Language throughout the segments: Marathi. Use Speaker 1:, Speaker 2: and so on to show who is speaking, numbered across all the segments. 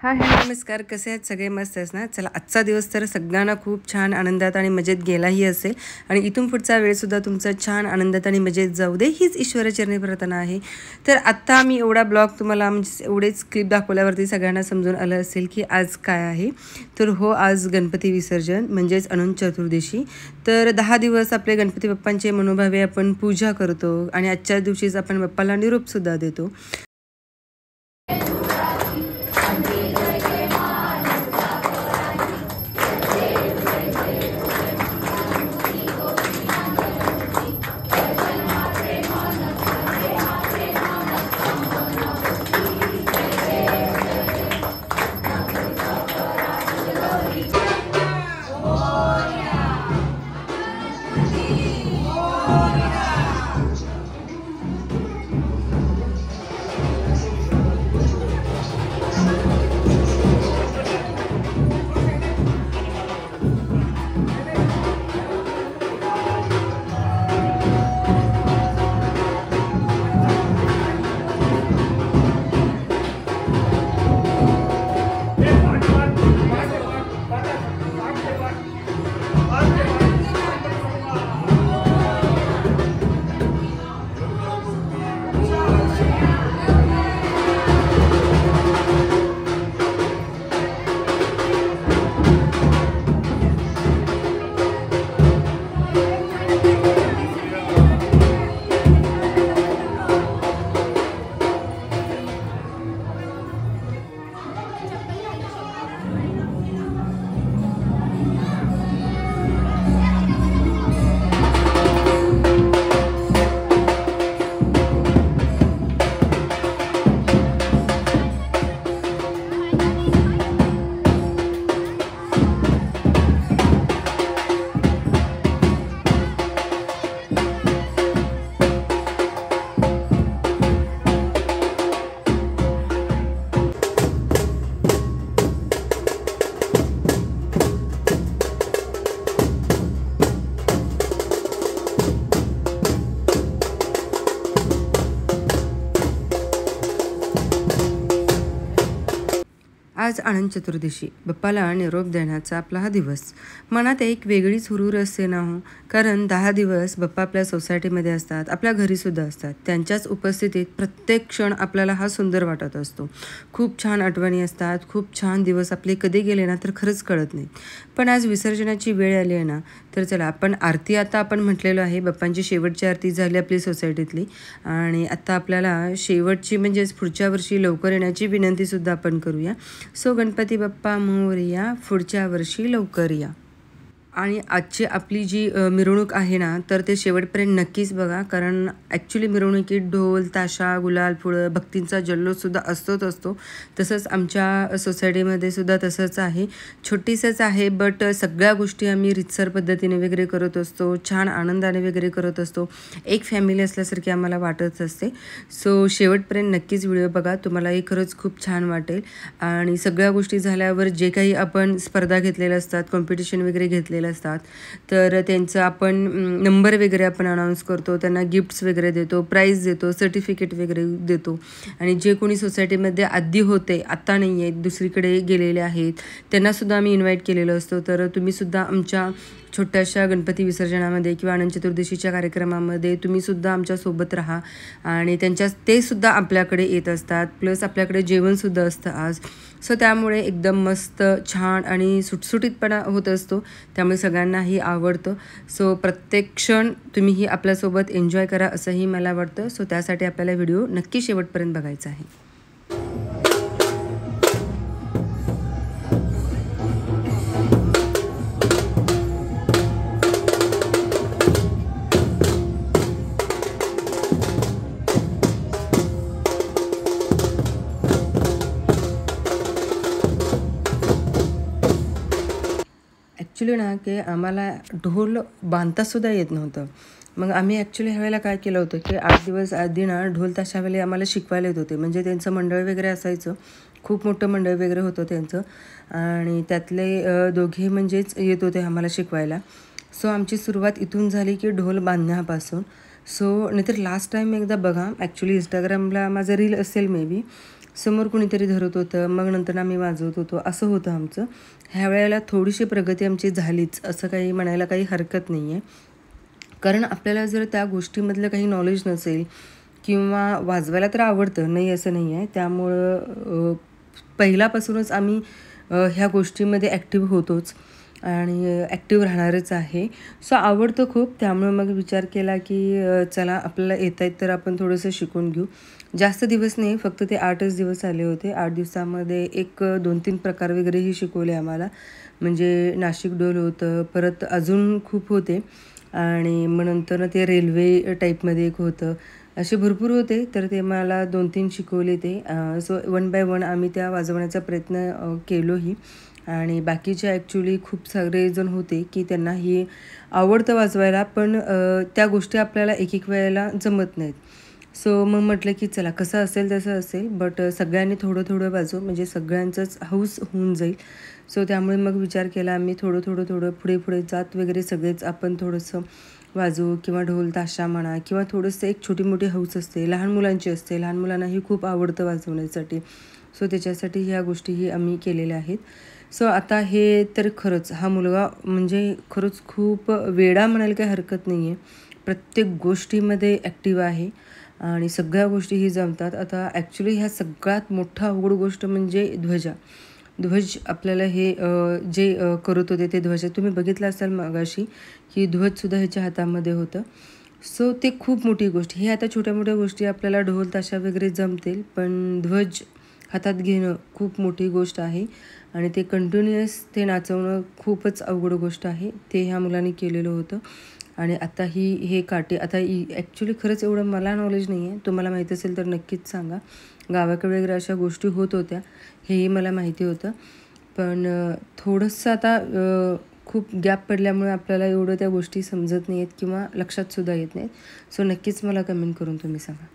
Speaker 1: हाय नमस्कार. कसे आहेत सगळे? मस्त आहेस ना? चला, आजचा दिवस तर सगळ्यांना खूप छान आनंदात आणि मजेत गेलाही असेल आणि इथून पुढचा वेळसुद्धा तुमचा छान आनंदात आणि मजेत जाऊ दे, हीच ईश्वरचरणी प्रार्थना आहे. तर आत्ता मी एवढा ब्लॉग तुम्हाला म्हणजे एवढेच क्लिप दाखवल्यावरती सगळ्यांना समजून आलं असेल की आज काय आहे. तर हो, आज गणपती विसर्जन म्हणजेच अनंत चतुर्दशी. तर 10 दिवस आपले गणपती बाप्पांचे मनोभावे आपण पूजा करतो आणि आजच्या दिवशीच आपण बाप्पाला निरोपसुद्धा देतो. आज अनंत चतुर्दशी, बाप्पाला निरोप देण्याचा आपला हा दिवस. मनात एक वेगळीच हुरूर असते ना हो, कारण 10 दिवस बाप्पा आपल्या सोसायटीमध्ये असतात, आपल्या घरीसुद्धा असतात. त्यांच्याच उपस्थितीत प्रत्येक क्षण आपल्याला हा सुंदर वाटत असतो. खूप छान आठवणी असतात, खूप छान दिवस आपले कधी गेले ना तर खरंच कळत नाही. पण आज विसर्जनाची वेळ आली आहे ना, तर चला आपण आरती आता आपण म्हटलेलं आहे, बाप्पांची शेवटची आरती झाली आपली सोसायटीतली आणि आता आपल्याला शेवटची म्हणजेच पुढच्या वर्षी लवकर येण्याची विनंतीसुद्धा आपण करूया. सो गणपती बाप्पा मोरया, पुढच्या वर्षी लवकर या. आणि आजची आपली जी मिरवणूक आहे ना, तर ते शेवटपर्यंत नक्कीच बघा, कारण ॲक्च्युली मिरवणुकीत ढोल, ताशा, गुलाल, फुलं, भक्तींचा जल्लोषसुद्धा असतोच असतो. तसंच आमच्या सोसायटीमध्ये सुद्धा तसंच आहे. छोटीसंच आहे, बट सगळ्या गोष्टी आम्ही रीतसर पद्धतीने वगैरे करत असतो, छान आनंदाने वगैरे करत असतो. एक फॅमिली असल्यासारखी आम्हाला वाटत असते. सो शेवटपर्यंत नक्कीच व्हिडिओ बघा, तुम्हालाही खरंच खूप छान वाटेल. आणि सगळ्या गोष्टी झाल्यावर जे काही आपण स्पर्धा घेतलेल्या असतात, कॉम्पिटिशन वगैरे घेतलेलं असतात, तर त्यांचं आपण नंबर वगैरे आपण अनाऊन्स करतो, त्यांना गिफ्ट्स वगैरे देतो, प्राईज देतो, सर्टिफिकेट वगैरे देतो. आणि जे कोणी सोसायटीमध्ये आधी होते, आत्ता नाही आहेत, दुसरीकडे गेलेले आहेत, त्यांनासुद्धा आम्ही इन्व्हाइट केलेलं असतो. तर तुम्हीसुद्धा आमच्या छोट्याशा गणपती विसर्जनामध्ये किंवा अनंत चतुर्दशीच्या कार्यक्रमामध्ये तुम्हीसुद्धा आमच्यासोबत राहा आणि ते सुद्धा आपल्याकडे येत असतात. प्लस आपल्याकडे जेवणसुद्धा असतं आज. सो त्यामुळे एकदम मस्त छान आणि सुटसुटीतपणा होत असतो, त्यामुळे सगळ्यांनाही आवडतं. सो प्रत्येक क्षण तुम्हीही आपल्यासोबत एन्जॉय करा असंही मला वाटतं. सो त्यासाठी आपल्याला व्हिडिओ नक्की शेवटपर्यंत बघायचा आहे. ॲक्च्युली ना की आम्हाला ढोल बांधतासुद्धा येत नव्हतं. मग आम्ही ॲक्च्युली ह्यावेळेला काय केलं होतं की 8 दिवस आधी ना ढोल ताशावाले आम्हाला शिकवायला येत होते. म्हणजे त्यांचं मंडळ वगैरे असायचं, खूप मोठं मंडळ वगैरे होतं त्यांचं आणि त्यातले दोघे म्हणजेच येत होते आम्हाला शिकवायला. सो आमची सुरुवात इथून झाली की ढोल बांधण्यापासून. सो नाहीतर लास्ट टाईम एकदा बघा, ॲक्च्युली इंस्टाग्रामला माझं रील असेल मे बी. समोर कुणीतरी धरत होतं, मग नंतर आम्ही वाजवत होतो, असं होतं आमचं. ह्या वेळेला थोडीशी प्रगती आमची झालीच असं काही म्हणायला काही हरकत नाही आहे. कारण आपल्याला जर त्या गोष्टीमधलं काही नॉलेज नसेल किंवा वाजवायला तर आवडतं, नाही असं नाही आहे, त्यामुळं पहिल्यापासूनच आम्ही ह्या गोष्टीमध्ये ॲक्टिव्ह होतोच आणि ॲक्टिव्ह राहणारच आहे. सो आवडतं खूप, त्यामुळे मग विचार केला की चला आपल्याला येत आहेत तर आपण थोडंसं शिकून घेऊ. जास्त दिवस नाही, फक्त ते 8च दिवस आले होते. 8 दिवसामध्ये एक 2-3 प्रकार वगैरेही शिकवले आम्हाला. म्हणजे नाशिक ढोल होतं, परत अजून खूप होते आणि मग नंतर ते रेल्वे टाईपमध्ये एक होतं. असे भरपूर होते, तर ते मला 2-3 शिकवले ते. सो 1 बाय 1 आम्ही त्या वाजवण्याचा प्रयत्न केलोही. आणि बाकीचे ॲक्च्युली खूप सगळेजण होते की त्यांना हे आवडतं वाजवायला, पण त्या गोष्टी आपल्याला एक वेळेला जमत नाहीत. सो मग म्हटलं की चला कसं असेल तसं असेल, बट सगळ्यांनी थोडं थोडं वाजवू म्हणजे सगळ्यांचंच हौस होऊन जाईल. सो त्यामुळे मग विचार केला आम्ही थोडं पुढे पुढे जात वगैरे सगळेच आपण थोडंसं वाजवू, किंवा ढोल ताशा म्हणा, किंवा थोडंसं एक छोटी मोठी हौस असते, लहान मुलांची असते, लहान मुलांनाही खूप आवडतं वाजवण्यासाठी. सो त्याच्यासाठी ह्या गोष्टीही आम्ही केलेल्या आहेत. सो आता हे तर खरंच हा मुलगा म्हणजे खरंच खूप वेडा म्हणायला काही हरकत नाही आहे. प्रत्येक गोष्टीमध्ये ॲक्टिव्ह आहे आणि सगळ्या गोष्टीही जमतात. आता ॲक्च्युली ह्या सगळ्यात मोठा अवघड गोष्ट म्हणजे ध्वज आपल्याला हे जे करत होते ते ध्वज तुम्ही बघितलं असाल मगाशी की ध्वजसुद्धा ह्याच्या हातामध्ये होतं. सो ते खूप मोठी गोष्ट. हे आता छोट्या मोठ्या गोष्टी आपल्याला ढोल ताशा वगैरे जमतील, पण ध्वज हातात घेणं खूप मोठी गोष्ट आहे आणि ते कंटिन्युअस ते नाचवणं खूपच अवघड गोष्ट आहे. ते ह्या मुलांनी केलेलं होतं. आणि आता हे काटे आता ॲक्च्युली खरंच एवढं मला नॉलेज नाही आहे, तुम्हाला माहीत असेल तर नक्कीच सांगा. गावाकडे वगैरे अशा गोष्टी होत होत्या, हेही मला माहिती होतं. पण थोडंसं आता खूप गॅप पडल्यामुळे आपल्याला एवढं त्या गोष्टी समजत नाही आहेत किंवा लक्षातसुद्धा येत नाहीत. सो नक्कीच मला कमेंट करून तुम्ही सांगा.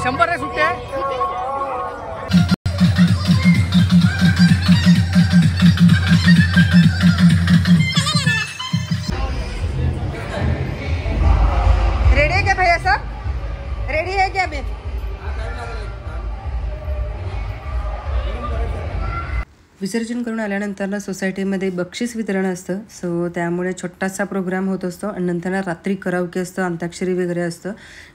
Speaker 2: शंभर रे सुट्टे
Speaker 1: रेडी है क्या भैया सब? रेडी है क्या अभी? विसर्जन करून आल्यानंतर सोसायटीमध्ये बक्षीस वितरण असतं. सो त्यामुळे छोटासा प्रोग्राम होत असतो आणि नंतर रात्री कराओके असतं, अंताक्षरी वगैरे असतं.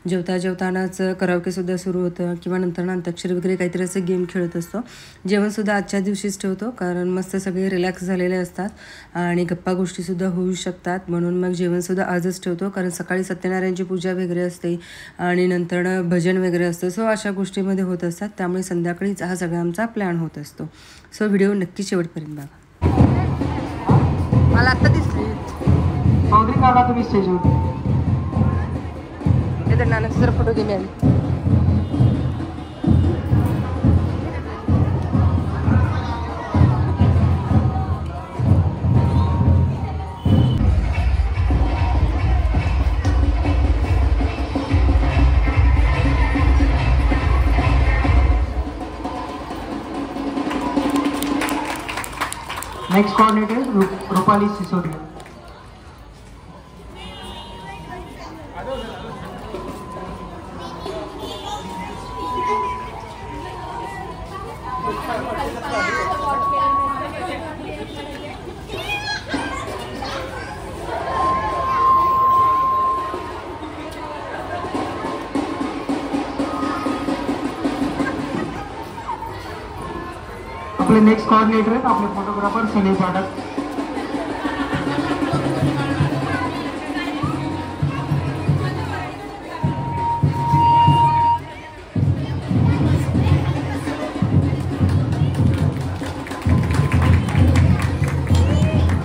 Speaker 1: जेवतानाच कराओकेसुद्धा सुरू होतं किंवा नंतर अंताक्षरी वगैरे काहीतरी असं गेम खेळत असतो. जेवणसुद्धा आजच्या दिवशीच ठेवतो कारण मस्त सगळे रिलॅक्स झालेले असतात आणि गप्पा गोष्टीसुद्धा होऊ शकतात. म्हणून मग जेवणसुद्धा आजच ठेवतो कारण सकाळी सत्यनारायणची पूजा वगैरे असते आणि नंतर भजन वगैरे असतं. सो अशा गोष्टीमध्ये होत असतात. त्यामुळे संध्याकाळीच हा सगळा आमचा प्लॅन होत असतो. सो व्हिडिओ नक्की शेवटपर्यंत बघा. मला आता दिसली
Speaker 2: चौधरी काका तुम्ही स्टेजवर
Speaker 1: ते तर नानाचा जर फोटो घेऊन आले.
Speaker 2: Next coordinator Rupali Sisodia. आपले नेक्स्ट कोऑर्डिनेटर आहेत आपले फोटोग्राफर सुनील पाठक.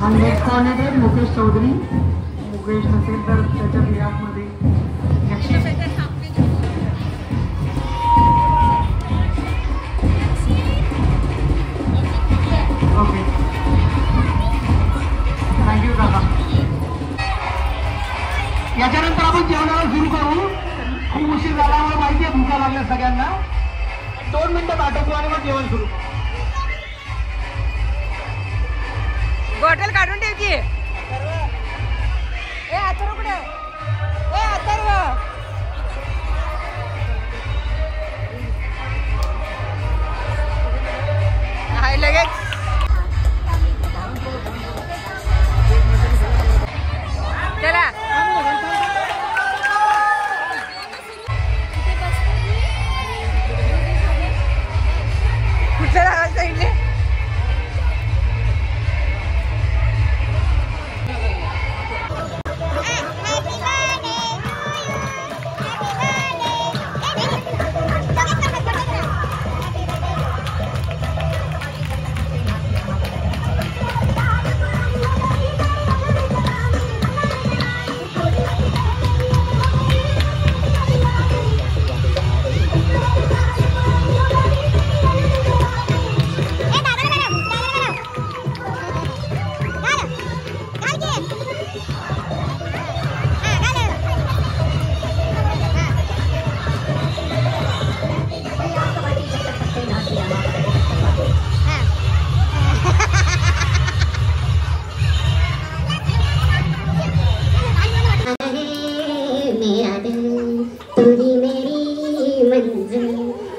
Speaker 2: आणि नेक्स्ट कोऑर्डिनेटर मुकेश चौधरी. मुकेश नसेल तर त्याच्या बिहाफमध्ये थँक्यू काका. याच्यानंतर आपण जेवणाला सुरू करू. खूप उशीर झाल्यामुळे माहिती आहे भूका लागल्या सगळ्यांना. 2 मिनिटात आटोपू आणि मग जेवण सुरू.
Speaker 1: बॉटल काढून ठेव की. ए अथर्व कुठे? ए अथर्व हाय लगेच. चला कुठल्या राहायला सांगितले?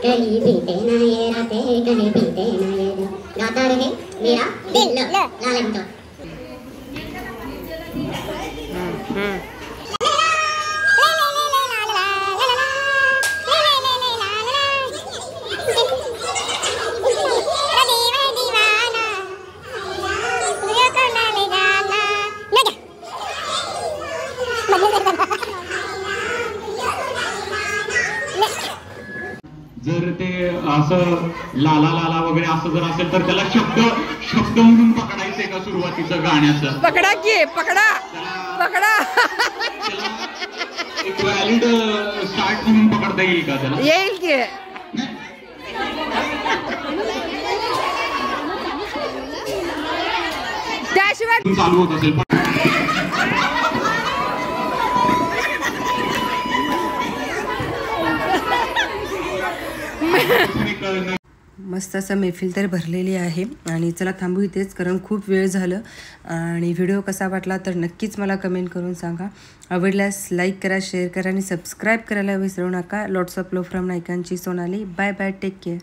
Speaker 3: कहीं बीते ना ये रातें कहीं बीते ना ये दिन गाता रहे मेरा दिल लालन का.
Speaker 4: जर ते असं लाला लाला वगैरे असं जर असेल तर त्याला शब्द म्हणून पकडायचंय का सुरुवातीचं गाण्याचं?
Speaker 1: पकडा की पकडा पकडा.
Speaker 4: एक व्हॅलिड स्टार्ट म्हणून पकडता येईल का त्याला?
Speaker 1: येईल की. त्याशिवाय
Speaker 4: चालू होत असेल
Speaker 1: मस्त असं मैफिल तर भरलेली आहे आणि चला थांबू इथेच कारण खूप वेळ झालं. आणि व्हिडिओ कसा वाटला तर नक्कीच मला कमेंट करून सांगा. आवडल्यास लाईक करा, शेअर करा आणि सबस्क्राईब करायला विसरू नका. लॉट्स ऑफ लव्ह फ्रॉम नायकांची Sonali. Bye bye, take care.